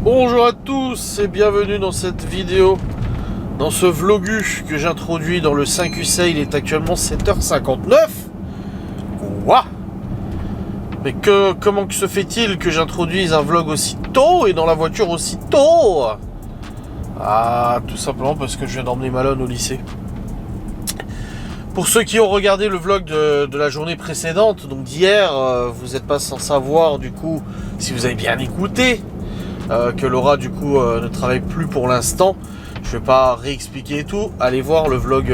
Bonjour à tous et bienvenue dans cette vidéo, dans ce vlogu que j'introduis dans le 5UC. Il est actuellement 7h59. Ouah. Mais comment que se fait-il que j'introduise un vlog aussi tôt et dans la voiture aussi tôt? Ah, tout simplement parce que je viens d'emmener Malone au lycée. Pour ceux qui ont regardé le vlog de la journée précédente, donc d'hier, vous n'êtes pas sans savoir du coup, si vous avez bien écouté, que Laura du coup ne travaille plus pour l'instant. Je vais pas réexpliquer tout. Allez voir le vlog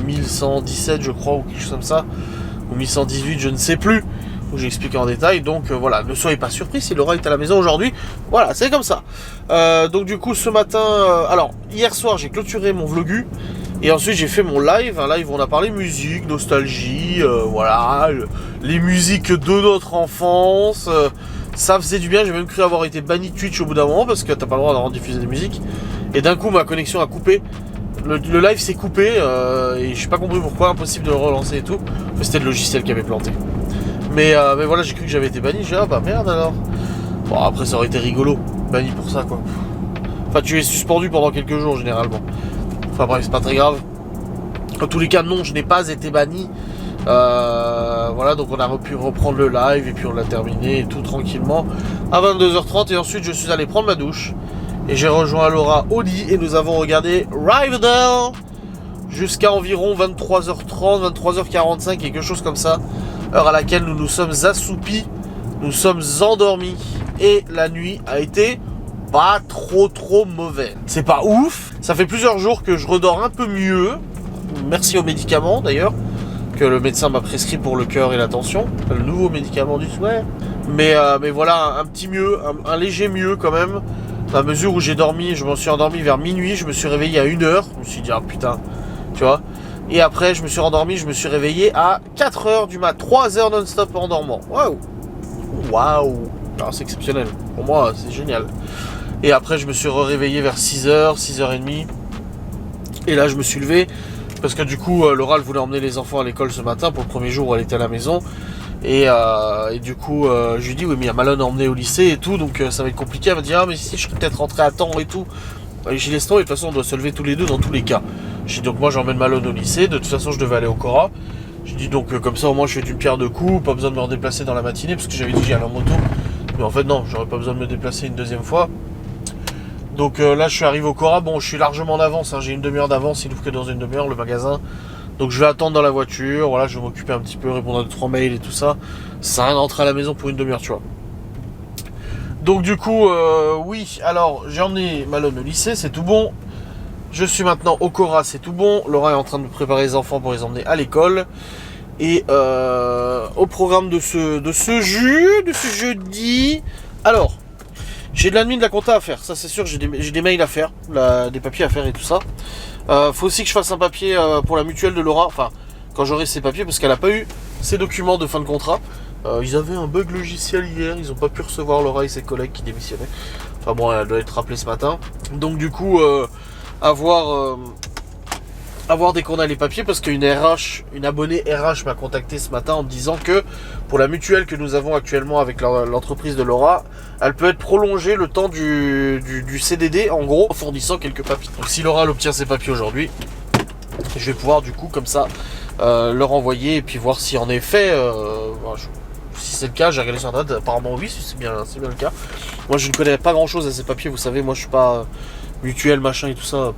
1117 je crois, ou quelque chose comme ça, ou 1118, je ne sais plus, où j'ai expliqué en détail. Donc voilà, ne soyez pas surpris si Laura est à la maison aujourd'hui. Voilà, c'est comme ça. Donc du coup ce matin, alors hier soir j'ai clôturé mon vlogu. Et ensuite j'ai fait mon live, un live où on a parlé musique, nostalgie, voilà, les musiques de notre enfance. Ça faisait du bien, j'ai même cru avoir été banni de Twitch au bout d'un moment parce que t'as pas le droit d'en diffuser des musiques. Et d'un coup ma connexion a coupé, le live s'est coupé et j'ai pas compris pourquoi, impossible de le relancer et tout. Enfin, c'était le logiciel qui avait planté. Mais voilà, j'ai cru que j'avais été banni, j'ai dit ah bah merde alors. Bon après ça aurait été rigolo, banni pour ça quoi. Enfin tu es suspendu pendant quelques jours généralement. Enfin bref, c'est pas très grave. En tous les cas, non, je n'ai pas été banni. Voilà, donc on a pu reprendre le live et puis on l'a terminé et tout tranquillement à 22h30. Et ensuite, je suis allé prendre ma douche et j'ai rejoint Laura au lit et nous avons regardé Riverdale jusqu'à environ 23h30, 23h45, quelque chose comme ça. Heure à laquelle nous nous sommes assoupis, nous sommes endormis et la nuit a été pas trop mauvais. C'est pas ouf. Ça fait plusieurs jours que je redors un peu mieux. Merci aux médicaments d'ailleurs que le médecin m'a prescrit pour le cœur et la tension. Le nouveau médicament du soir. Mais voilà, un petit mieux, un léger mieux quand même. À mesure où j'ai dormi, je m'en suis endormi vers minuit. Je me suis réveillé à 1h. Je me suis dit ah putain, tu vois. Et après je me suis rendormi, je me suis réveillé à 4h du mat. 3h non-stop en dormant. Waouh. Alors c'est exceptionnel. Pour moi c'est génial. Et après je me suis réveillé vers 6h, 6h30. Et là je me suis levé parce que du coup Laura elle voulait emmener les enfants à l'école ce matin pour le premier jour où elle était à la maison. Et du coup je lui dis oui mais il y a Malone à emmener au lycée et tout, donc ça va être compliqué. Elle m'a dit ah mais si je serais peut-être rentré à temps et tout. Et j'ai laissé tomber, de toute façon on doit se lever tous les deux dans tous les cas. J'ai dit donc moi j'emmène Malone au lycée, de toute façon je devais aller au Cora. J'ai dit donc comme ça au moins je fais d'une pierre deux coups, pas besoin de me redéplacer dans la matinée parce que j'avais dit j'y allais en moto. Mais en fait non, j'aurais pas besoin de me déplacer une deuxième fois. Donc là je suis arrivé au Cora, bon je suis largement en avance, hein. J'ai une demi-heure d'avance, il ouvre que dans une demi-heure le magasin. Donc je vais attendre dans la voiture, voilà, je vais m'occuper un petit peu, répondre à 2-3 mails et tout ça. Ça sert à rien de rentrer à la maison pour une demi-heure, tu vois. Donc du coup, oui, alors j'ai emmené Malone au lycée, c'est tout bon. Je suis maintenant au Cora, c'est tout bon. Laura est en train de préparer les enfants pour les emmener à l'école. Et au programme de ce jeudi, alors... J'ai de l'admin de la compta à faire, ça c'est sûr, j'ai des mails à faire, des papiers à faire et tout ça. Faut aussi que je fasse un papier pour la mutuelle de Laura, enfin, quand j'aurai ces papiers, parce qu'elle n'a pas eu ses documents de fin de contrat. Ils avaient un bug logiciel hier, ils n'ont pas pu recevoir Laura et ses collègues qui démissionnaient. Enfin bon, elle doit être rappelée ce matin. Donc du coup, avoir dès qu'on a les papiers, parce qu'une abonnée RH m'a contacté ce matin en me disant que pour la mutuelle que nous avons actuellement avec l'entreprise de Laura, elle peut être prolongée le temps du CDD, en gros, en fournissant quelques papiers. Donc si Laura obtient ses papiers aujourd'hui, je vais pouvoir du coup comme ça leur envoyer et puis voir si en effet, si c'est le cas, j'ai regardé sur internet, apparemment oui, c'est bien le cas. Moi je ne connais pas grand chose à ces papiers, vous savez, moi je suis pas mutuelle, machin et tout ça.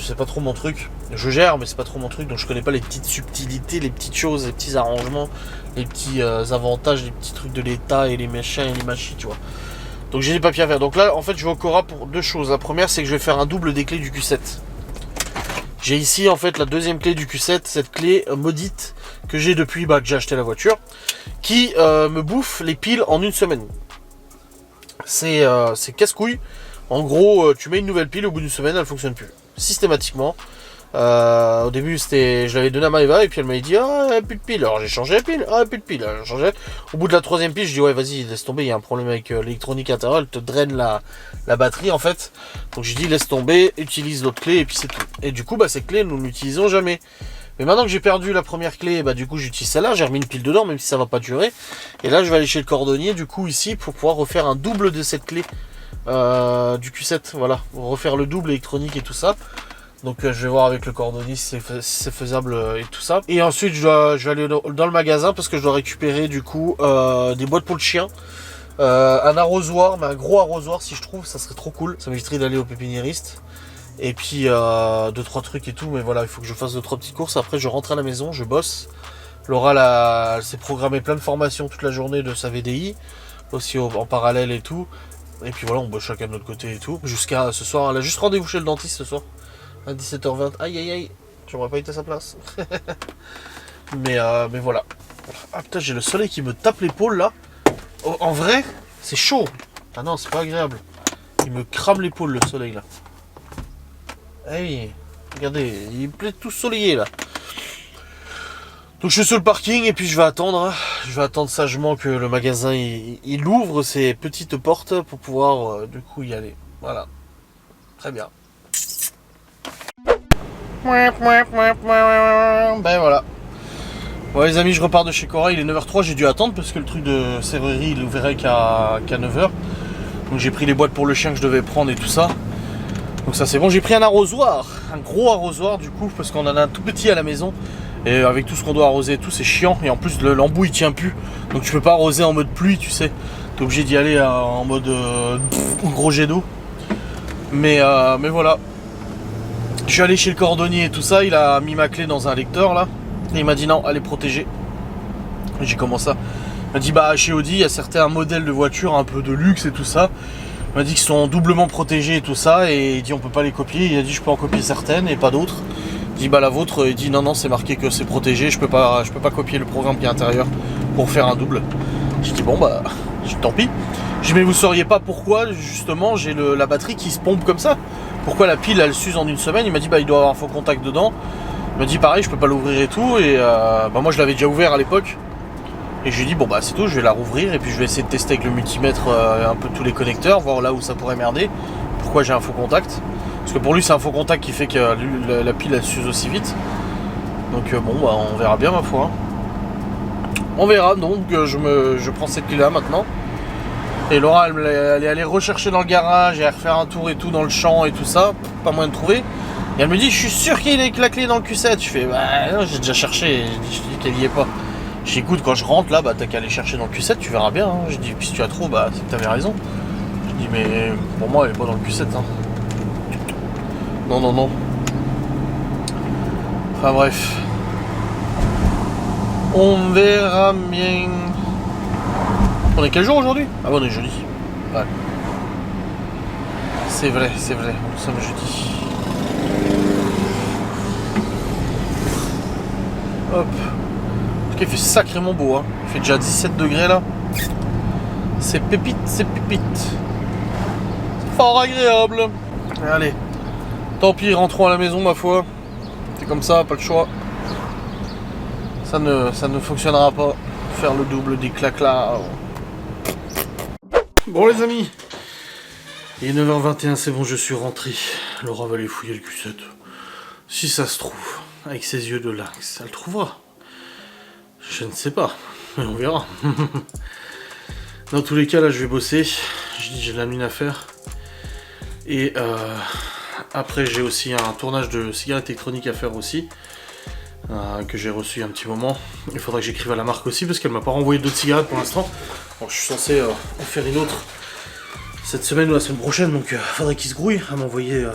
C'est pas trop mon truc. Je gère, mais c'est pas trop mon truc, donc je connais pas les petites subtilités, les petites choses, les petits arrangements, les petits avantages, les petits trucs de l'État et les machins et les machins, tu vois. Donc j'ai des papiers à faire. Donc là, en fait, je vais au Cora pour deux choses. La première, c'est que je vais faire un double des clés du Q7. J'ai ici, en fait, la deuxième clé du Q7, cette clé maudite que j'ai depuis que j'ai acheté la voiture, qui me bouffe les piles en une semaine. C'est casse-couille. En gros, tu mets une nouvelle pile, au bout d'une semaine, elle fonctionne plus. Systématiquement. Au début je l'avais donné à Maëva et puis elle m'avait dit ah il n'y a plus de pile, alors j'ai changé la pile, plus de pile, j'ai changé. Au bout de la troisième pile je dis ouais vas-y laisse tomber, il y a un problème avec l'électronique intérieure, elle te draine la batterie en fait. Donc j'ai dit laisse tomber, utilise l'autre clé et puis c'est tout. Et du coup ces clés nous n'utilisons jamais. Mais maintenant que j'ai perdu la première clé, du coup j'utilise celle-là, j'ai remis une pile dedans même si ça va pas durer. Et là je vais aller chez le cordonnier du coup ici pour pouvoir refaire un double de cette clé. du Q7, voilà, refaire le double électronique et tout ça. Donc je vais voir avec le cordonnier si c'est faisable et tout ça. Et ensuite je vais aller dans le magasin parce que je dois récupérer du coup des boîtes pour le chien. Un arrosoir, mais un gros arrosoir si je trouve, ça serait trop cool. Ça m'éviterait d'aller au pépiniériste. Et puis 2-3 trucs et tout, mais voilà, il faut que je fasse 2-3 petites courses. Après je rentre à la maison, je bosse. Laura elle s'est programmé plein de formations toute la journée de sa VDI, aussi en parallèle et tout. Et puis voilà, on bosse chacun de notre côté et tout. Jusqu'à ce soir, elle a juste rendez-vous chez le dentiste ce soir. À 17h20. Aïe aïe aïe, j'aurais pas été à sa place. mais voilà. Ah putain, j'ai le soleil qui me tape l'épaule là. Oh, en vrai, c'est chaud. Ah non, c'est pas agréable. Il me crame l'épaule le soleil là. Hey, regardez, il me plaît tout soleillé là. Donc je suis sur le parking et puis je vais attendre. Je vais attendre sagement que le magasin il ouvre ses petites portes pour pouvoir du coup y aller. Voilà. Très bien. Ben voilà. Bon les amis, je repars de chez Cora, il est 9h03, j'ai dû attendre parce que le truc de serrurerie il ouvrait qu'à 9h. Donc j'ai pris les boîtes pour le chien que je devais prendre et tout ça. Donc ça c'est bon, j'ai pris un arrosoir, un gros arrosoir du coup, parce qu'on en a un tout petit à la maison. Et avec tout ce qu'on doit arroser et tout, c'est chiant. Et en plus l'embout il tient plus. Donc tu peux pas arroser en mode pluie, tu sais. T'es obligé d'y aller en mode gros jet d'eau. Mais voilà. Je suis allé chez le cordonnier et tout ça, il a mis ma clé dans un lecteur là. Et il m'a dit non, elle est protégée. Et j'ai commencé ça. Il m'a dit bah chez Audi, il y a certains modèles de voitures un peu de luxe et tout ça. Il m'a dit qu'ils sont doublement protégés et tout ça. Et il dit on peut pas les copier. Il a dit je peux en copier certaines et pas d'autres. Il dit bah la vôtre, il dit non c'est marqué que c'est protégé, je peux pas copier le programme qui est à l'intérieur pour faire un double. J'ai dit bon bah tant pis. J'ai dit mais vous sauriez pas pourquoi justement j'ai la batterie qui se pompe comme ça. Pourquoi la pile elle s'use en une semaine. Il m'a dit bah il doit avoir un faux contact dedans. Il m'a dit pareil je peux pas l'ouvrir et tout. Et bah moi je l'avais déjà ouvert à l'époque. Et j'ai dit bon bah c'est tout, je vais la rouvrir et puis je vais essayer de tester avec le multimètre un peu tous les connecteurs, voir là où ça pourrait merder. Pourquoi j'ai un faux contact. Parce que pour lui c'est un faux contact qui fait que la pile elle s'use aussi vite. Donc bon bah on verra bien ma foi. On verra donc je prends cette pile là maintenant. Et Laura elle est allée rechercher dans le garage et à refaire un tour et tout dans le champ et tout ça. Pas moyen de trouver. Et elle me dit je suis sûr qu'il est la clé dans le Q7. Je fais bah non j'ai déjà cherché, je dis qu'elle y est pas. Je dis écoute quand je rentre là bah t'as qu'à aller chercher dans le Q7, tu verras bien. Je dis puis si tu la trouves bah c'est que t'avais raison. Je dis mais pour moi elle est pas dans le Q7 hein. Non. Enfin bref. On verra bien. On est quel jour aujourd'hui? Ah bon on est jeudi. Ouais. C'est vrai, nous sommes jeudi. Hop. En tout cas il fait sacrément beau hein. Il fait déjà 17 degrés là. C'est pépite. C'est fort agréable. Allez. Tant pis, rentrons à la maison ma foi. C'est comme ça, pas le choix. Ça ne fonctionnera pas. Faire le double des claques là. Bon les amis. Il est 9h21, c'est bon, je suis rentré. Laura va aller fouiller le Q7. Si ça se trouve, avec ses yeux de lynx, elle le trouvera. Je ne sais pas, mais on verra. Dans tous les cas, là je vais bosser. J'ai de la mine à faire. Et après j'ai aussi un tournage de cigarettes électroniques à faire aussi. Que j'ai reçu il y a un petit moment. Il faudra que j'écrive à la marque aussi parce qu'elle m'a pas renvoyé d'autres cigarettes pour l'instant. Bon, je suis censé en faire une autre cette semaine ou la semaine prochaine, donc il faudrait qu'ils se grouillent à m'envoyer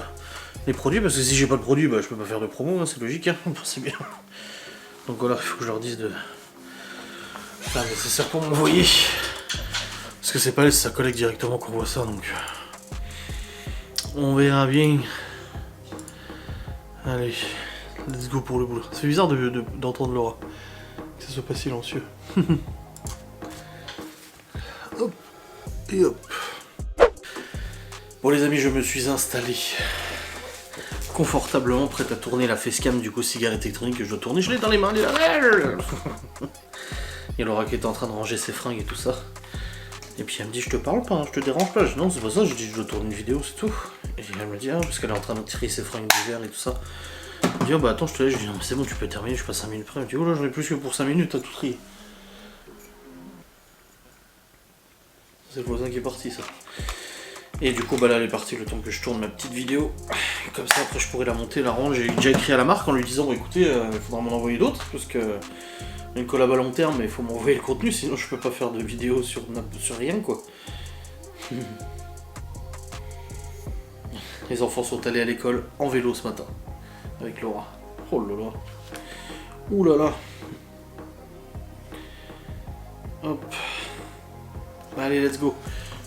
les produits parce que si j'ai pas de produits, bah, je peux pas faire de promo, hein, c'est logique, hein, c'est bien. Donc voilà, il faut que je leur dise de faire le nécessaire pour m'envoyer. Parce que c'est pas elle, c'est sa collègue directement qu'on voit ça, donc on verra bien. Allez. Let's go pour le boulot. C'est bizarre d'entendre Laura. Que ça soit pas silencieux. Hop. Et hop. Bon les amis, je me suis installé confortablement, prêt à tourner la facecam du coup cigarette électronique que je dois tourner. Je l'ai dans les mains, elle est là. Il y a Laura qui est en train de ranger ses fringues et tout ça. Et puis elle me dit je te parle pas, hein, je te dérange pas. Je dis non c'est pas ça, je dis je dois tourner une vidéo, c'est tout. Et elle me dit ah parce qu'elle est en train de tirer ses fringues d'hiver et tout ça. Je dis oh bah attends je te laisse, je dis non mais c'est bon tu peux terminer, je passe 5 minutes près. Elle me dit oh là j'en ai plus que pour 5 minutes, t'as tout trié. C'est le voisin qui est parti ça. Et du coup, bah là, elle est partie le temps que je tourne ma petite vidéo. Comme ça, après, je pourrais la monter, la rendre. J'ai déjà écrit à la marque en lui disant, bah, écoutez, il faudra m'en envoyer d'autres, parce que une collab à long terme, mais il faut m'envoyer le contenu, sinon je peux pas faire de vidéo sur rien, quoi. Les enfants sont allés à l'école en vélo ce matin, avec Laura. Oh là là. Ouh là là. Hop. Allez, let's go.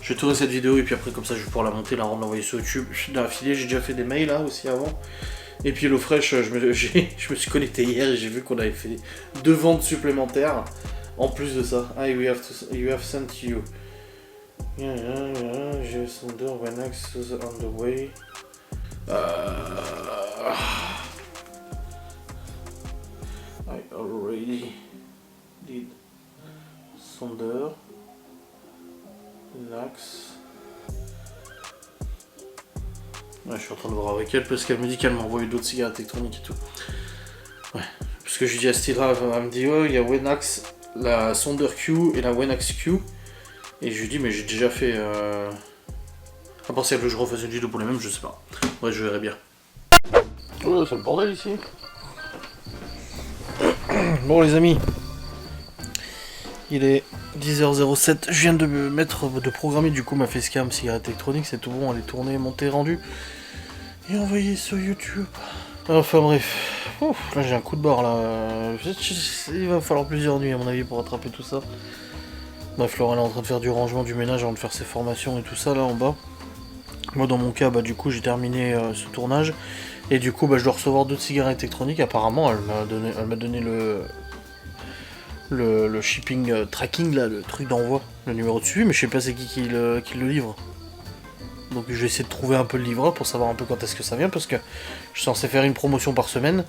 Je vais tourner cette vidéo et puis après comme ça je vais pouvoir la monter, la rendre, l'envoyer sur YouTube. Je suis dans l'affilié, j'ai déjà fait des mails là aussi avant. Et puis HelloFresh, je me suis connecté hier et j'ai vu qu'on avait fait 2 ventes supplémentaires. En plus de ça. Ah, you have sent you. Yeah, j'ai sent Wenax on the way. I already did Sonder. Lax. Ouais, je suis en train de voir avec elle parce qu'elle me dit qu'elle m'a envoyé d'autres cigarettes électroniques et tout. Ouais, parce que je lui dis à Stila, elle me dit oh, il y a Wenax, la Sonder Q et la Wenax Q. Et je lui dis mais j'ai déjà fait. À part si elle veut que je refasse une vidéo pour les mêmes, je sais pas. Ouais, je verrai bien. Ouais, c'est le bordel ici. Bon les amis, il est 10h07, je viens de programmer du coup ma facecam cigarette électronique, c'est tout bon, elle est tournée, montée, rendue et envoyée sur YouTube. Enfin bref, ouf, là j'ai un coup de barre là, il va falloir plusieurs nuits à mon avis pour rattraper tout ça. Bref, Laura elle est en train de faire du rangement, du ménage avant de faire ses formations et tout ça là en bas. Moi dans mon cas, bah du coup j'ai terminé ce tournage et du coup bah, je dois recevoir d'autres cigarettes électroniques, apparemment elle m'a donné le shipping tracking là, le truc d'envoi, le numéro de suivi, mais je sais pas c'est qui le livre. Donc je vais essayer de trouver un peu le livreur pour savoir un peu quand est-ce que ça vient, parce que je suis censé faire une promotion par semaine.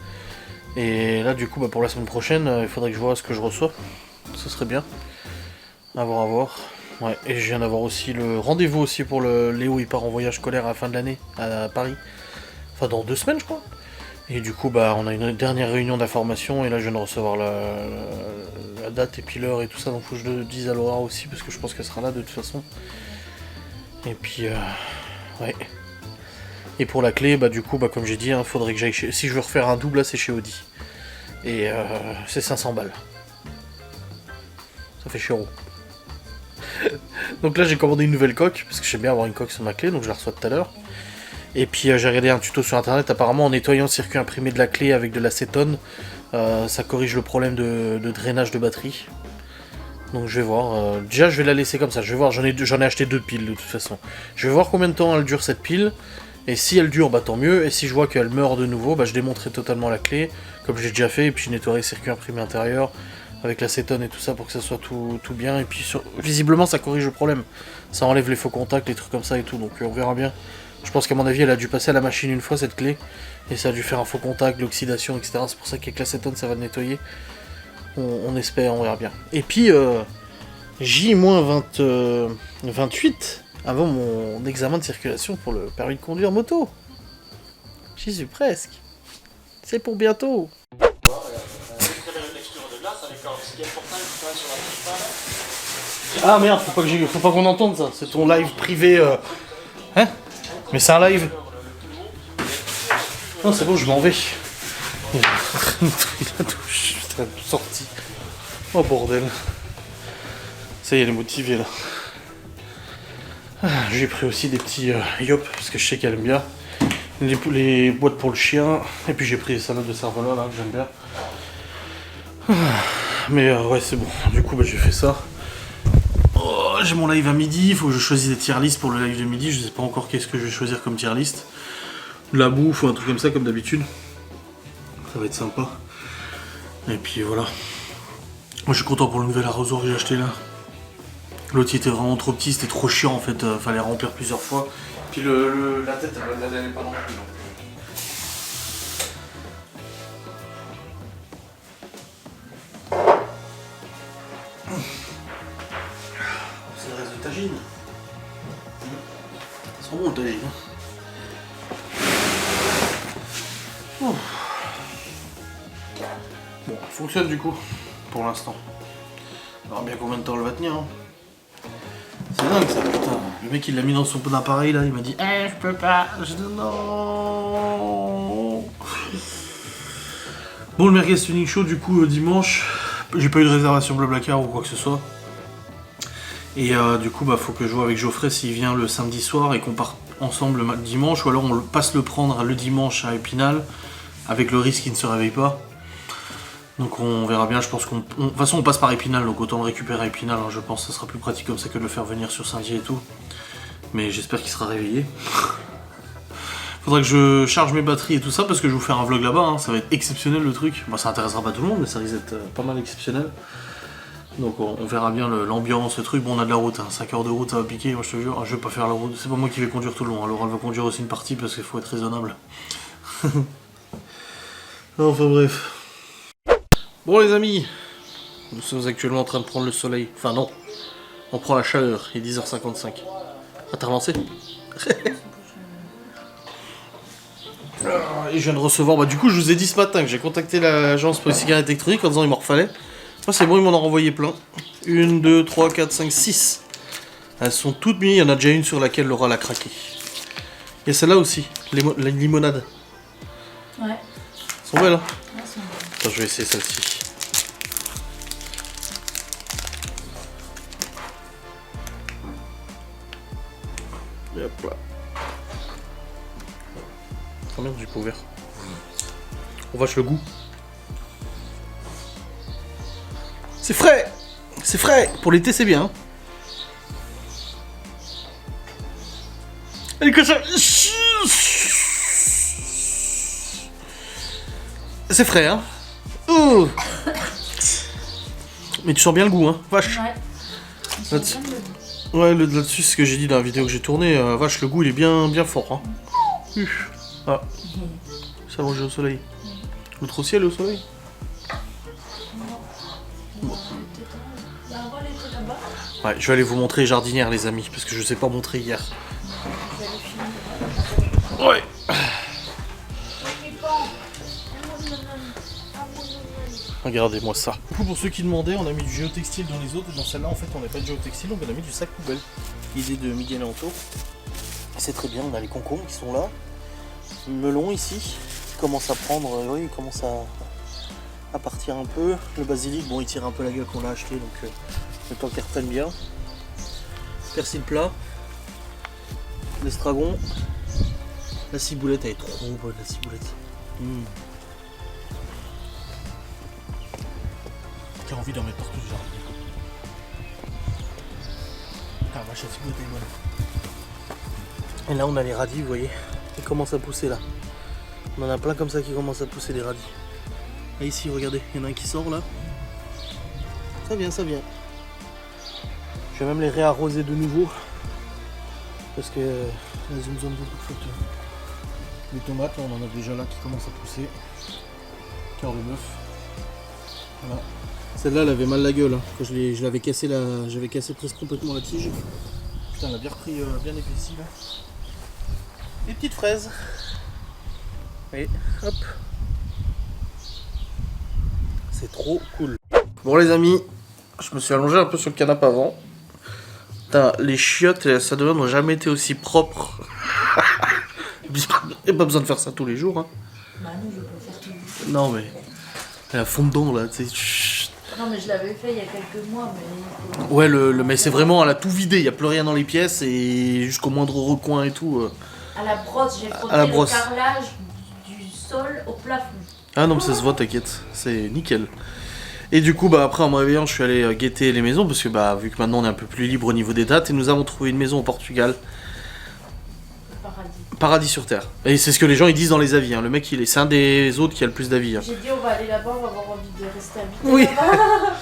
Et là du coup bah, pour la semaine prochaine, il faudrait que je vois ce que je reçois. Ce serait bien. À voir. Ouais, et je viens d'avoir aussi le rendez-vous aussi pour le Léo, il part en voyage scolaire à la fin de l'année à Paris. Enfin dans 2 semaines je crois. Et du coup, bah, on a une dernière réunion d'information et là, je viens de recevoir la date et puis l'heure et tout ça. Donc, faut que je le dise à Laura aussi parce que je pense qu'elle sera là de toute façon. Et puis, ouais. Et pour la clé, bah, du coup, bah, comme j'ai dit, faudrait que j'aille chez. Si je veux refaire un double, là, c'est chez Audi. Et c'est 500 balles. Ça fait chéro. Donc là, j'ai commandé une nouvelle coque parce que j'aime bien avoir une coque sur ma clé, donc je la reçois tout à l'heure. Et puis j'ai regardé un tuto sur internet, apparemment en nettoyant le circuit imprimé de la clé avec de l'acétone, ça corrige le problème de drainage de batterie. Donc je vais voir, déjà je vais la laisser comme ça, je vais voir, j'en ai acheté 2 piles de toute façon. Je vais voir combien de temps elle dure cette pile, et si elle dure, bah tant mieux, et si je vois qu'elle meurt de nouveau, bah je démonterai totalement la clé, comme j'ai déjà fait, et puis je nettoierai le circuit imprimé intérieur, avec l'acétone et tout ça pour que ça soit tout bien, et puis visiblement ça corrige le problème. Ça enlève les faux contacts, les trucs comme ça et tout, donc on verra bien. Je pense qu'à mon avis, elle a dû passer à la machine une fois cette clé, et ça a dû faire un faux contact, l'oxydation, etc. C'est pour ça qu'avec l'acétone, ça va le nettoyer. On espère, on verra bien. Et puis, J-28, avant mon examen de circulation pour le permis de conduire moto. J'y suis presque. C'est pour bientôt. Ah merde, faut pas qu'on entende ça. C'est ton live privé. Hein? Mais c'est un live. Non, c'est bon, je m'en vais. Il a tout sorti. Oh bordel. Ça y est, elle est motivée là. J'ai pris aussi des petits yop, parce que je sais qu'elle aime bien. Les boîtes pour le chien. Et puis j'ai pris les salades de cervelas là, que j'aime bien. Mais ouais, c'est bon. Du coup, bah, j'ai fait ça. Oh, j'ai mon live à midi, il faut que je choisisse des tier list pour le live de midi, je sais pas encore qu'est-ce que je vais choisir comme tier list. De la bouffe ou un truc comme ça comme d'habitude. Ça va être sympa. Et puis voilà. Moi je suis content pour le nouvel arrosoir que j'ai acheté là. L'autre était vraiment trop petit, c'était trop chiant en fait, fallait remplir plusieurs fois. Puis la tête elle n'allait pas non plus. C'est le reste de tagine. Ça sent bon le tagine. Bon, elle fonctionne du coup, pour l'instant. On verra bien combien de temps elle va tenir. Hein. C'est dingue ça, putain. Le mec il l'a mis dans son appareil là, il m'a dit je peux pas. Je dis non. Bon, le Merguez Tuning Show du coup dimanche, j'ai pas eu de réservation Blablacar ou quoi que ce soit. Et du coup bah faut que je joue avec Geoffrey s'il vient le samedi soir et qu'on parte ensemble le dimanche, ou alors on passe le prendre le dimanche à Épinal avec le risque qu'il ne se réveille pas. Donc on verra bien, je pense qu'on... De toute façon on passe par Épinal, donc autant le récupérer à Épinal, hein, je pense que ça sera plus pratique comme ça que de le faire venir sur Saint-Dié et tout. Mais j'espère qu'il sera réveillé. Faudra que je charge mes batteries et tout ça, parce que je vais vous faire un vlog là-bas, hein. Ça va être exceptionnel le truc. Bon, ça intéressera pas tout le monde, mais ça risque d'être pas mal exceptionnel. Donc on verra bien l'ambiance, le truc. Bon, on a de la route, hein. 5 heures de route, ça va piquer, moi je te jure. Je vais pas faire la route, c'est pas moi qui vais conduire tout le long. Alors elle va conduire aussi une partie, parce qu'il faut être raisonnable. Enfin bref. Bon les amis, nous sommes actuellement en train de prendre le soleil. Enfin non, on prend la chaleur, il est 10h55. Ah t'as relancé? Et je viens de recevoir, bah du coup je vous ai dit ce matin que j'ai contacté l'agence pour les cigarettes électroniques en disant il m'en refallait. Moi c'est bon, ils m'en ont renvoyé plein. 1, 2, 3, 4, 5, 6. Elles sont toutes mises, il y en a déjà une sur laquelle Laura l'a craqué. Il y a celle-là aussi, la limonade. Ouais. Elles sont belles hein? Ouais, c'est bon. Attends, je vais essayer celle-ci. Et hop là. Oh merde, j'ai pas ouvert. On vache le goût. C'est frais! C'est frais! Pour l'été, c'est bien. Hein. Allez, comme ça. C'est frais, hein? Oh. Mais tu sens bien le goût, hein? Vache! Ouais. Là-dessus, ouais, là-dessus, c'est ce que j'ai dit dans la vidéo que j'ai tournée. Vache, le goût, il est bien fort, hein? Ah. Ça mange au soleil. L'autre aussi, elle est au soleil? Ouais, je vais aller vous montrer jardinière, les amis, parce que je sais pas montrer hier. Ouais. Regardez-moi ça. Du coup, pour ceux qui demandaient, on a mis du géotextile dans les autres, et dans celle-là, en fait, on n'a pas de géotextile, donc on a mis du sac poubelle. Idée de Miguel Anto. C'est très bien, on a les concombres qui sont là. Le melon ici, qui commence à prendre, oui, il commence à partir un peu. Le basilic, bon, il tire un peu la gueule qu'on l'a acheté, donc le temps qu'il reprenne bien. Persil plat. L'estragon. La ciboulette, elle est trop bonne, la ciboulette. J'ai envie d'en mettre partout ce jardin. Ah, vache, la ciboulette est bonne. Et là, on a les radis, vous voyez. Ils commencent à pousser là. On en a plein comme ça qui commencent à pousser des radis. Et ici, regardez, il y en a un qui sort là. Ça vient, ça vient. Je vais même les réarroser de nouveau. Parce que elles ont besoin de beaucoup de photos. Les tomates, là, on en a déjà là qui commencent à pousser. Cœur de bœuf. Voilà. Celle-là, elle avait mal la gueule. Hein. Quand je l'avais cassé, j'avais cassé presque complètement la tige. Putain, elle a bien repris, bien épaissi là. Les petites fraises. Et hop. C'est trop cool. Bon les amis, je me suis allongé un peu sur le canapé avant. Putain, les chiottes, ça n'a jamais été aussi propre. Il n'y a pas besoin de faire ça tous les jours. Hein. Bah non, je peux le faire tous les jours. Non mais, elle a fond dedans là, tu sais. Non mais je l'avais fait il y a quelques mois, mais... Ouais, mais c'est vraiment, elle a tout vidé, il n'y a plus rien dans les pièces et jusqu'au moindre recoin et tout. À la brosse, j'ai frotté la le brosse. carrelage du sol au plafond. Ah non mais ça se voit, t'inquiète, c'est nickel. Et du coup bah après en me réveillant je suis allé guetter les maisons parce que bah vu que maintenant on est un peu plus libre au niveau des dates et nous avons trouvé une maison au Portugal. Paradis. Paradis sur terre. Et c'est ce que les gens ils disent dans les avis, hein. Le mec c'est un des autres qui a le plus d'avis. Hein. J'ai dit on va aller là-bas, on va avoir envie de rester habité Oui. là-bas.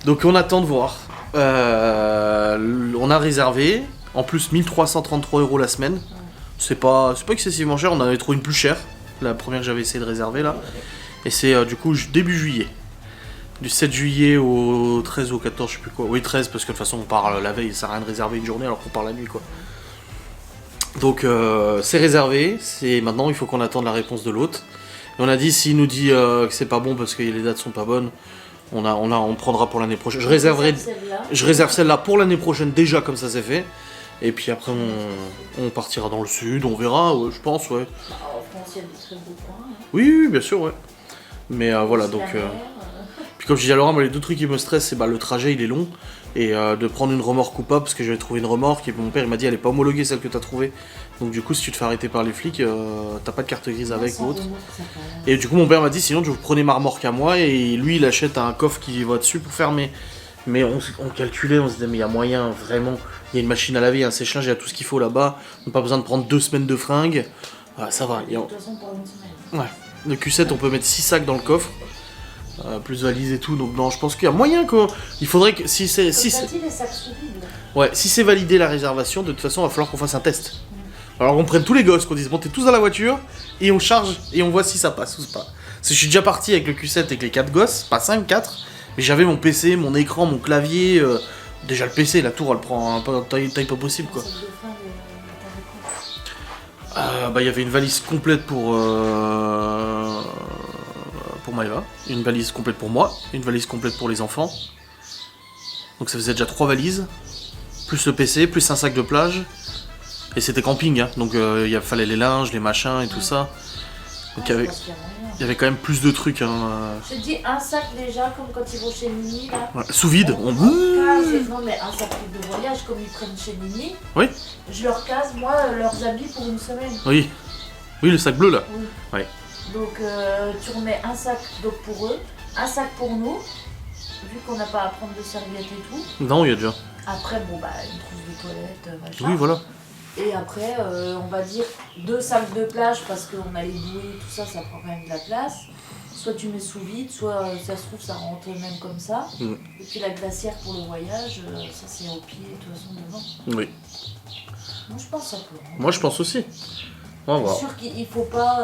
Donc on attend de voir. On a réservé, en plus 1333 € la semaine. C'est pas excessivement cher, on en avait trouvé une plus chère. La première que j'avais essayé de réserver là. Et c'est du coup début juillet. Du 7 juillet au 13 ou au 14, je sais plus quoi. Oui, 13, parce que de toute façon, on part la veille, ça sert à rien de réserver une journée alors qu'on part la nuit, quoi. Donc, c'est réservé. Maintenant, il faut qu'on attende la réponse de l'autre. Et on a dit, s'il nous dit que c'est pas bon parce que les dates sont pas bonnes, on prendra pour l'année prochaine. Je réserve celle-là pour l'année prochaine, déjà, comme ça c'est fait. Et puis après, on partira dans le sud, on verra, ouais, je pense, ouais. Bah, en France, il y a des très beaux coins. Hein. Oui, oui, bien sûr, ouais. Mais voilà, C'est donc... la mer, Puis comme je dis à Laura, moi, les deux trucs qui me stressent, c'est le trajet, il est long. Et de prendre une remorque ou pas, parce que j'avais trouvé une remorque, et mon père, il m'a dit, elle est pas homologuée, celle que t'as trouvée. Donc du coup, si tu te fais arrêter par les flics, t'as pas de carte grise avec ou sans autre. remorque, ça fait- Et du coup, mon père m'a dit, sinon, vous prenez ma remorque à moi, et lui, il achète un coffre qui va dessus pour fermer. Mais on calculait, on se disait, mais il y a moyen, vraiment. Il y a une machine à laver, un sèche-linge, il y a tout ce qu'il faut là-bas. On n'a pas besoin de prendre 2 semaines de fringues. Voilà, ça va. De toute façon, pour une semaine. Ouais. Le Q7, on peut mettre 6 sacs dans le coffre. Plus valise et tout. Donc non, je pense qu'il y a moyen quoi. Il faudrait que si c'est Comme t'as dit, les sacs sous vide. ouais, si c'est validé la réservation, de toute façon, il va falloir qu'on fasse un test. Alors on prenne tous les gosses, qu'on dise montez tous dans la voiture et on charge et on voit si ça passe ou pas. Parce que je suis déjà parti avec le Q7 avec les 4 gosses, pas 5, 4. Mais j'avais mon PC, mon écran, mon clavier. Déjà le PC, la tour elle prend un taille pas possible quoi. Sac de fringues, t'avais quoi? Bah il y avait une valise complète pour Maëva, une valise complète pour moi, une valise complète pour les enfants. Donc ça faisait déjà 3 valises, plus le PC, plus un sac de plage. Et c'était camping, hein, donc il fallait les linges, les machins et tout ça. Donc Je il pense qu'il y a moyen. y avait quand même plus de trucs. Hein. Je te dis un sac déjà, comme quand ils vont chez Nini là. Ouais, sous vide, on... Case, non mais un sac de voyage comme ils prennent chez Nini. Oui. Je leur case moi leurs habits pour une semaine. Oui. Oui, le sac bleu là. Oui. Ouais. Donc tu remets un sac donc pour eux, un sac pour nous, vu qu'on n'a pas à prendre de serviettes et tout. Non, il y a déjà. Après bon bah une trousse de toilette, machin. Oui, voilà. Et après on va dire 2 sacs de plage parce qu'on a les bouées, tout ça, ça prend quand même de la place. Soit tu mets sous vide, soit ça se trouve ça rentre même comme ça. Mm. Et puis la glacière pour le voyage, ça c'est au pied de toute façon devant. Oui. Moi je pense que ça peut. Hein. Moi je pense aussi. On va voir. C'est sûr qu'il faut pas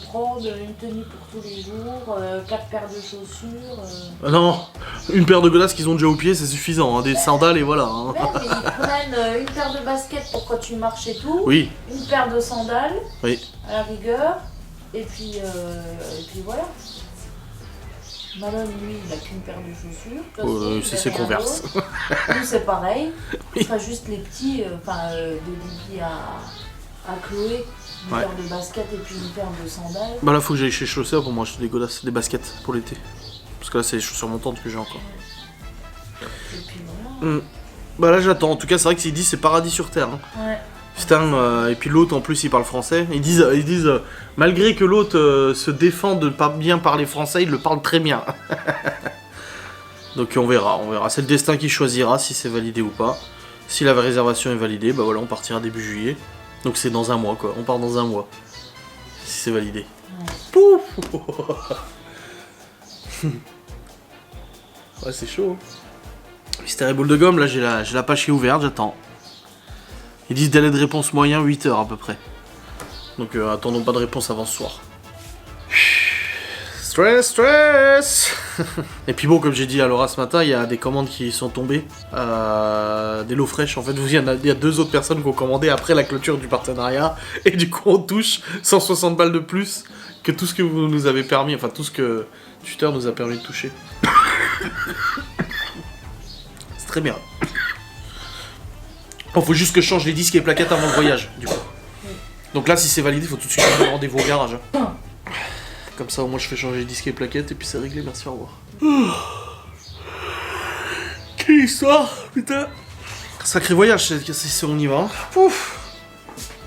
prendre une tenue pour tous les jours, 4 paires de chaussures. Non, une paire de godasses qu'ils ont déjà au pied, c'est suffisant. Hein. Des sandales et voilà. Hein. Ouais, mais ils prennent une paire de baskets pour quand tu marches et tout, Oui, une paire de sandales, oui. à la rigueur, et puis voilà. Malone, lui, il a qu'une paire de chaussures. De toute façon, C'est il ses a rien Converse. d'autre. Nous, c'est pareil. Oui. Enfin, juste les petits, de Lily à Chloé, une Ouais. paire de baskets et puis une paire de sandales. Bah là, faut que j'aille chez Chausseur pour m'acheter des godasses, des baskets pour l'été. Parce que là, c'est les chaussures montantes que j'ai encore. Et puis voilà. Bah là, j'attends. En tout cas, c'est vrai que s'ils disent c'est paradis sur terre. Hein. Ouais. Putain, et puis l'autre en plus, il parle français. Ils disent malgré que l'autre se défend de pas bien parler français, il le parle très bien. Donc on verra. C'est le destin qui choisira si c'est validé ou pas. Si la réservation est validée, bah voilà, on partira début juillet. Donc c'est dans un mois quoi. On part dans un mois. Si c'est validé. Ouais. Pouf. Ouais, c'est chaud. Mystère et boule de gomme, là j'ai la page qui est ouverte, j'attends. Ils disent délai de réponse moyen 8 heures à peu près. Donc attendons pas de réponse avant ce soir. Stress. Et puis bon, comme j'ai dit à Laura ce matin, il y a des commandes qui sont tombées. Des lots fraîches, en fait, il y a 2 autres personnes qui ont commandé après la clôture du partenariat. Et du coup, on touche 160 balles de plus que tout ce que vous nous avez permis, enfin tout ce que Twitter nous a permis de toucher. C'est très bien. Bon, faut juste que je change les disques et les plaquettes avant le voyage, du coup. Donc là, si c'est validé, faut tout de suite prendre un rendez-vous au garage. Hein. Comme ça, au moins, je fais changer les disques et les plaquettes et puis c'est réglé. Merci, au revoir. Quelle histoire, putain. Sacré voyage, c'est on y va. Hein. Pouf.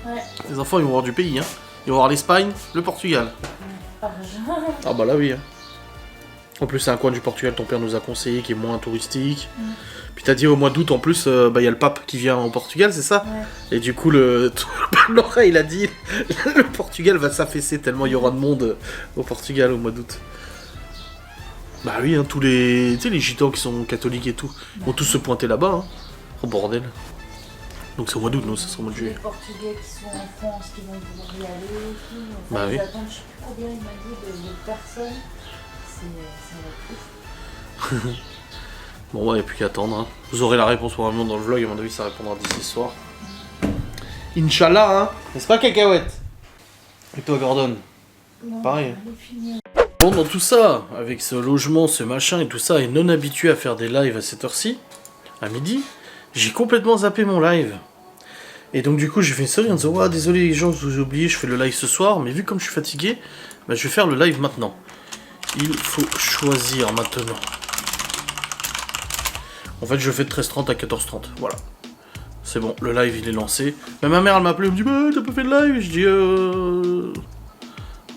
Ouais. Les enfants, ils vont voir du pays. Hein. Ils vont voir l'Espagne, le Portugal. Ah bah là, oui. Hein. En plus, c'est un coin du Portugal, ton père nous a conseillé, qui est moins touristique. Puis t'as dit au mois d'août, en plus, bah y a le pape qui vient au Portugal, c'est ça? Ouais. Et du coup, le Laura, il a dit, le Portugal va s'affaisser tellement il y aura de monde au Portugal au mois d'août. Bah oui, hein, tous les, tu sais, les gitans qui sont catholiques et tout, vont tous se pointer là-bas. Hein. Oh bordel. Donc c'est au mois d'août, non, ça sera au mois de Les juillet. Portugais qui sont en France, qui vont vouloir y aller et tout. Bah oui. Ils attendent, je sais plus combien il m'a dit de personnes. C'est ouf. Bon, ouais, il n'y a plus qu'à attendre. Hein. Vous aurez la réponse probablement dans le vlog, à mon avis, ça répondra d'ici ce soir. Inch'Allah, hein. N'est-ce pas, cacahuète? Et toi, Gordon? Non, Pareil. allez finir. Bon, dans tout ça, avec ce logement, ce machin et tout ça, et non habitué à faire des lives à cette heure-ci, à midi, j'ai complètement zappé mon live. Et donc du coup j'ai fait une story en disant ouais, désolé les gens, je vous ai oublié, je fais le live ce soir, mais vu comme je suis fatigué, bah, je vais faire le live maintenant. Il faut choisir maintenant. En fait je fais de 13h30 à 14h30, voilà. C'est bon, le live il est lancé. Mais ma mère elle m'a appelé, elle me dit bah t'as pas fait de live?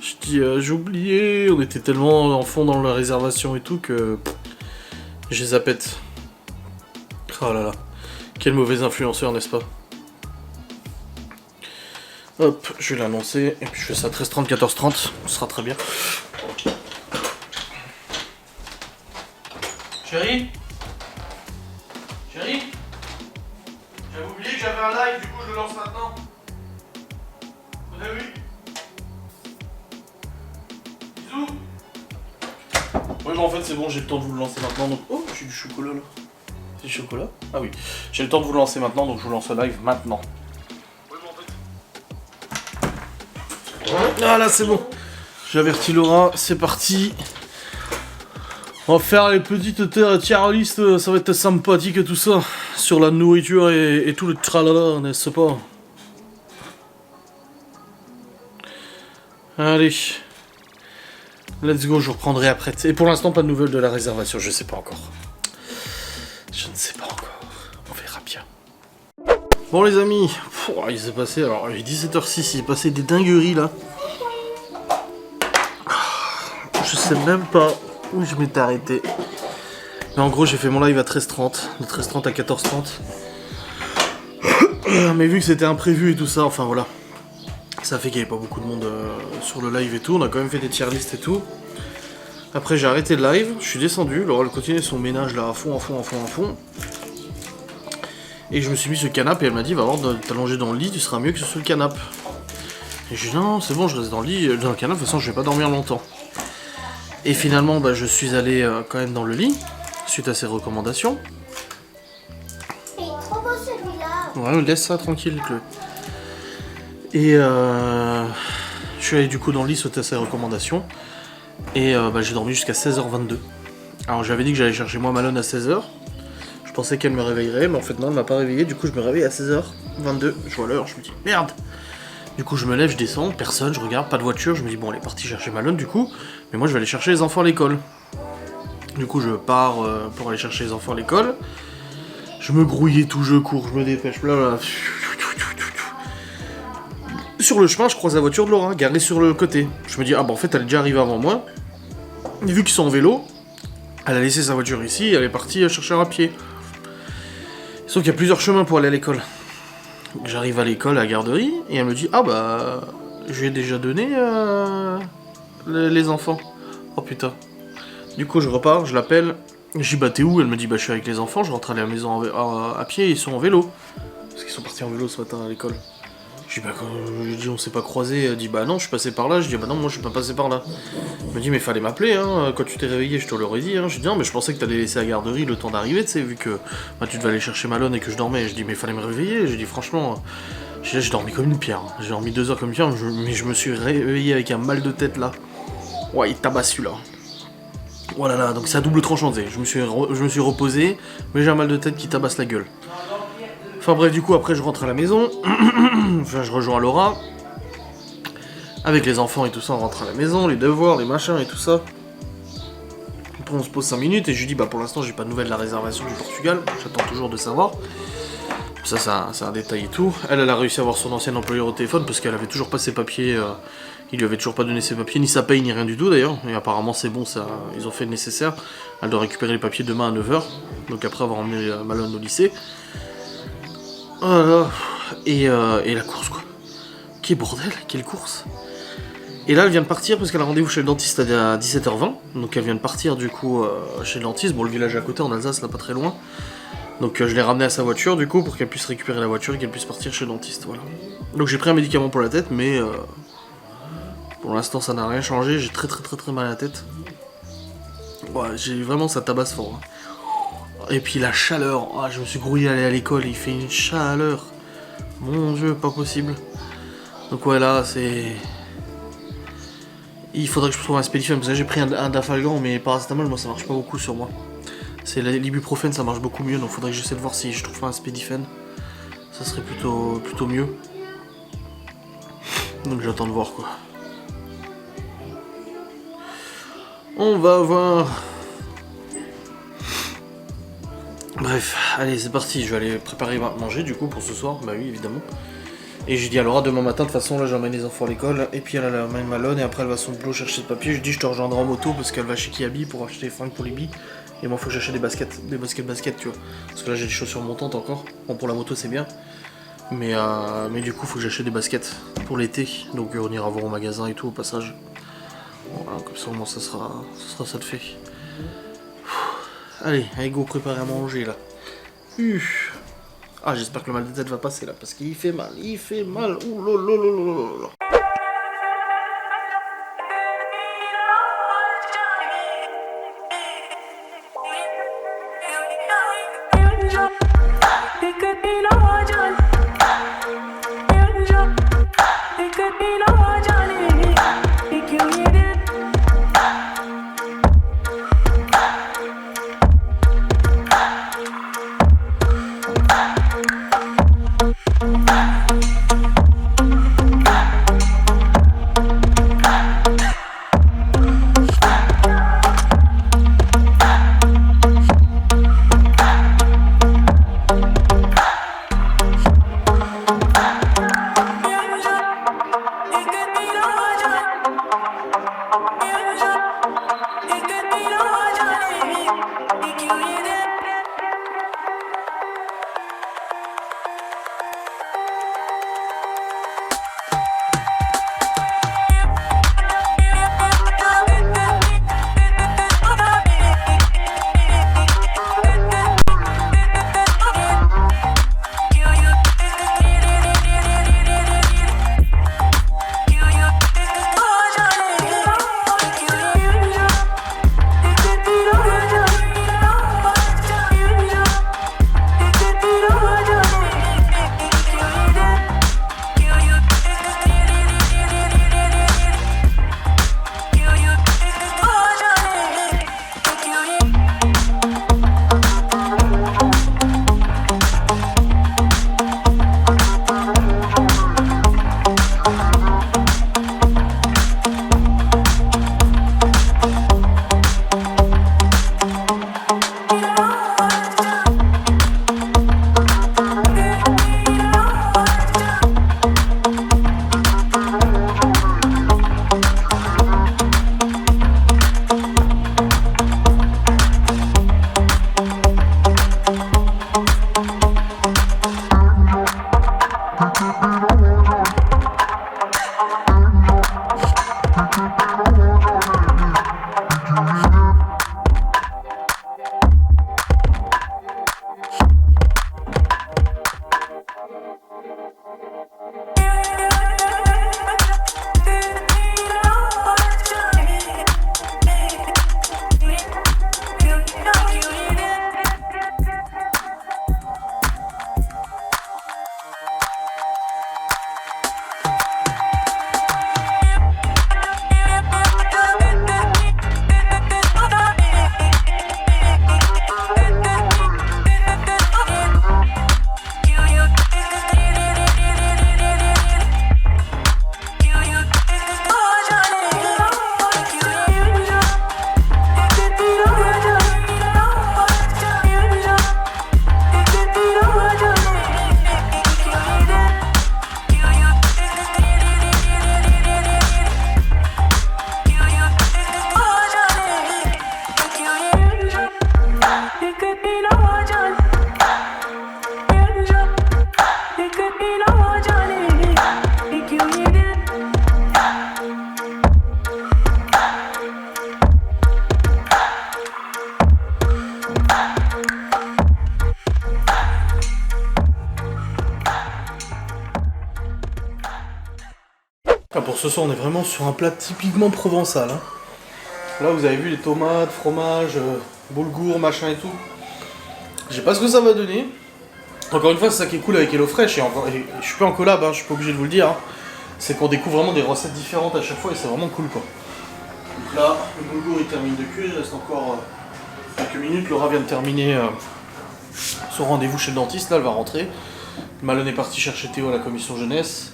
Je dis j'ai oublié, on était tellement en fond dans la réservation et tout que j'ai zappette. Oh là là, quel mauvais influenceur, n'est-ce pas? Hop, je vais l'annoncer, et puis je fais ça 13h30, 14h30, ce sera très bien. Chérie? Chérie? J'avais oublié que j'avais un live, du coup je le lance maintenant. Vous avez vu? Bisous. Oui, mais en fait c'est bon, j'ai le temps de vous le lancer maintenant, donc... Oh, j'ai du chocolat là. C'est du chocolat? Ah oui. J'ai le temps de vous le lancer maintenant, donc je vous lance le live maintenant. Oui, mais en fait... Ah là, c'est bon. J'avertis Laura, c'est parti. On va faire les petites tier list, ça va être sympathique et tout ça. Sur la nourriture et tout le tralala, n'est-ce pas? Allez. Let's go, je reprendrai après. Et pour l'instant, pas de nouvelles de la réservation, je sais pas encore. Je ne sais pas encore. On verra bien. Bon les amis, il s'est passé, alors il est 17h06, il s'est passé des dingueries là. Je sais même pas où je m'étais arrêté. Mais en gros j'ai fait mon live à 13h30, de 13h30 à 14h30. Mais vu que c'était imprévu et tout ça, enfin voilà. Ça fait qu'il n'y avait pas beaucoup de monde sur le live et tout, on a quand même fait des tier lists et tout. Après j'ai arrêté le live, je suis descendu, Laura elle continuait son ménage là à fond. Et je me suis mis sur le canapé et elle m'a dit va voir, t'allonger dans le lit, tu seras mieux que sur le canapé. Et j'ai dit non c'est bon, je reste dans le lit, dans le canapé, de toute façon je vais pas dormir longtemps. Et finalement bah, je suis allé quand même dans le lit, suite à ses recommandations. Il est trop beau celui-là. Ouais, laisse ça tranquille, Chloé. Et je suis allé du coup dans le lit suite à ses recommandations. Et bah, j'ai dormi jusqu'à 16h22. Alors j'avais dit que j'allais chercher moi Malone à 16h. Je pensais qu'elle me réveillerait, mais en fait non, elle m'a pas réveillé. Du coup je me réveille à 16h22. Je vois l'heure, je me dis merde. Du coup je me lève, je descends, personne, je regarde, pas de voiture. Je me dis bon, elle est partie chercher Malone du coup. Mais moi je vais aller chercher les enfants à l'école. Du coup je pars pour aller chercher les enfants à l'école. Je me grouille et tout, je cours, je me dépêche, là. Sur le chemin, je croise la voiture de Laura, garée sur le côté. Je me dis, ah bah en fait, elle est déjà arrivée avant moi. Et vu qu'ils sont en vélo, elle a laissé sa voiture ici et elle est partie chercher à pied. Sauf qu'il y a plusieurs chemins pour aller à l'école. J'arrive à l'école, à la garderie, et elle me dit, ah bah, je lui ai déjà donné les enfants. Oh putain. Du coup, je repars, je l'appelle. Je dis, bah t'es où? Elle me dit, bah je suis avec les enfants, je rentre à la maison à pied, ils sont en vélo. Parce qu'ils sont partis en vélo ce matin à l'école. Je dis, bah, on s'est pas croisés. Elle dit, bah non, je suis passé par là. Je dis, bah non, moi je suis pas passé par là. Elle me dit, mais fallait m'appeler, hein. Quand tu t'es réveillé, je te l'aurais dit, hein. Je dis, non, mais je pensais que t'allais laisser à la garderie le temps d'arriver, tu sais, vu que bah, tu devais aller chercher Malone et que je dormais. Je dis, mais fallait me réveiller. Je dis, franchement, j'ai dormi comme une pierre. J'ai dormi 2 heures comme une pierre, mais je me suis réveillé avec un mal de tête là. Ouais, il tabasse celui-là. Voilà, là, donc c'est à double tranchant, tu sais. Je me suis reposé, mais j'ai un mal de tête qui tabasse la gueule. Enfin bref, du coup, après, je rentre à la maison. Enfin, je rejoins Laura. Avec les enfants et tout ça, on rentre à la maison, les devoirs, les machins et tout ça. Après, on se pose 5 minutes et je lui dis, bah pour l'instant, j'ai pas de nouvelles de la réservation du Portugal. J'attends toujours de savoir. Ça, c'est un détail et tout. Elle a réussi à avoir son ancien employeur au téléphone parce qu'elle avait toujours pas ses papiers. Il lui avait toujours pas donné ses papiers, ni sa paye, ni rien du tout d'ailleurs. Et apparemment, c'est bon, ça, ils ont fait le nécessaire. Elle doit récupérer les papiers demain à 9h. Donc après avoir emmené Malone au lycée. Voilà. Et la course, quoi. Quel bordel, quelle course. Et là, elle vient de partir parce qu'elle a rendez-vous chez le dentiste à 17h20. Donc elle vient de partir du coup chez le dentiste. Bon, le village à côté en Alsace, là, pas très loin. Donc je l'ai ramenée à sa voiture du coup pour qu'elle puisse récupérer la voiture et qu'elle puisse partir chez le dentiste. Voilà. Donc j'ai pris un médicament pour la tête, mais pour l'instant ça n'a rien changé. J'ai très mal à la tête. Ouais, j'ai vraiment, ça tabasse fort. Hein. Et puis la chaleur. Oh, je me suis grouillé à aller à l'école. Il fait une chaleur. Mon Dieu, pas possible. Donc ouais, là c'est. Il faudrait que je trouve un Spédifem parce que j'ai pris un Dafalgan, mais paracétamol, moi ça marche pas beaucoup sur moi. C'est l'ibuprofène, ça marche beaucoup mieux, donc faudrait que j'essaie de voir si je trouve pas un Spédifem. Ça serait plutôt mieux. Donc j'attends de voir quoi. On va voir. Bref, allez c'est parti, je vais aller préparer manger du coup pour ce soir, bah oui évidemment. Et je dis à Laura demain matin, de toute façon là j'emmène les enfants à l'école, et puis elle emmène Malone, et après elle va son boulot chercher le papier, je dis je te rejoindrai en moto parce qu'elle va chez Kiabi pour acheter des fringues pour Libby. Et moi faut que j'achète des baskets tu vois. Parce que là j'ai des chaussures montantes encore, bon pour la moto c'est bien. Mais du coup faut que j'achète des baskets pour l'été, donc on ira voir au magasin et tout au passage. Voilà, comme ça au moins ça sera ça de fait. Allez go préparer à manger là. Ah j'espère que le mal de tête va passer là, parce qu'il fait mal, ouh lolololololol. Ah, pour ce soir, on est vraiment sur un plat typiquement provençal. Hein. Là, vous avez vu les tomates, fromage, boulgour, machin et tout. Je sais pas ce que ça va donner. Encore une fois, c'est ça qui est cool avec HelloFresh. Et je suis pas en collab, hein, je suis pas obligé de vous le dire. Hein. C'est qu'on découvre vraiment des recettes différentes à chaque fois et c'est vraiment cool quoi. Donc là, le boulgour il termine de cuire, il reste encore quelques minutes. Laura vient de terminer son rendez-vous chez le dentiste, là elle va rentrer. Malone est parti chercher Théo à la commission jeunesse.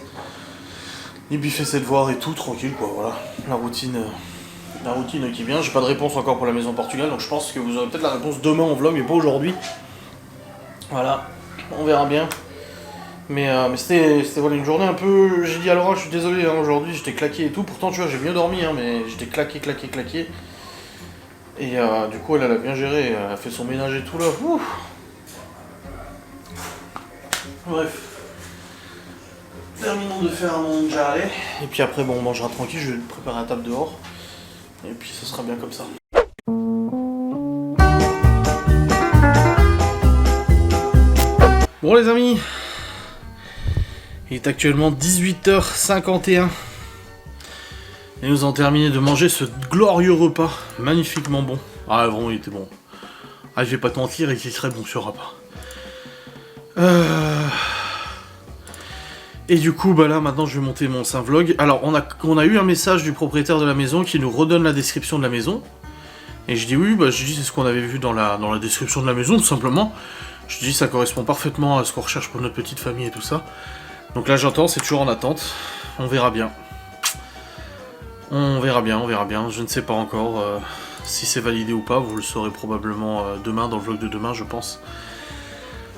Ibi fait ses devoirs et tout, tranquille quoi, voilà. La routine qui vient. J'ai pas de réponse encore pour la maison Portugal, donc je pense que vous aurez peut-être la réponse demain en vlog, mais pas aujourd'hui. Voilà, on verra bien. Mais c'était voilà, une journée un peu... J'ai dit à Laura, je suis désolé, hein, aujourd'hui j'étais claqué et tout. Pourtant, tu vois, j'ai mieux dormi, hein, mais j'étais claqué. Et du coup, elle a bien géré, elle a fait son ménage et tout là. Ouh. Bref. Terminons de faire mon jarret. Et puis après, bon, on mangera tranquille, je vais préparer la table dehors. Et puis, ce sera bien comme ça. Bon les amis, il est actuellement 18h51 et nous avons terminé de manger ce glorieux repas, magnifiquement bon. Ah vraiment il était bon. Ah je vais pas te mentir, il était très bon ce repas. Et du coup bah là maintenant je vais monter mon saint vlog. Alors on a eu un message du propriétaire de la maison qui nous redonne la description de la maison. Et je dis oui, bah je dis c'est ce qu'on avait vu dans la description de la maison tout simplement. Je dis ça correspond parfaitement à ce qu'on recherche pour notre petite famille et tout ça. Donc là j'entends, c'est toujours en attente. On verra bien. On verra bien. Je ne sais pas encore si c'est validé ou pas. Vous le saurez probablement demain, dans le vlog de demain je pense.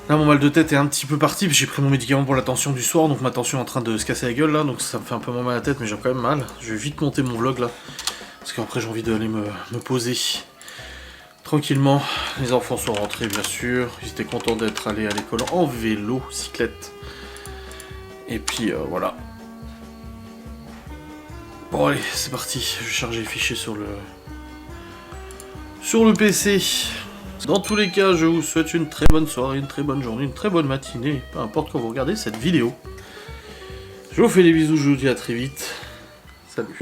Là mon mal de tête est un petit peu parti. J'ai pris mon médicament pour la tension du soir. Donc ma tension est en train de se casser la gueule là. Donc ça me fait un peu moins mal à la tête mais j'ai quand même mal. Je vais vite monter mon vlog là. Parce qu'après j'ai envie d'aller me poser. Tranquillement, les enfants sont rentrés bien sûr, ils étaient contents d'être allés à l'école en vélo, cyclette. Et puis voilà. Bon allez, c'est parti, je vais charger les fichiers sur le PC. Dans tous les cas, je vous souhaite une très bonne soirée, une très bonne journée, une très bonne matinée, peu importe quand vous regardez cette vidéo. Je vous fais des bisous, je vous dis à très vite. Salut.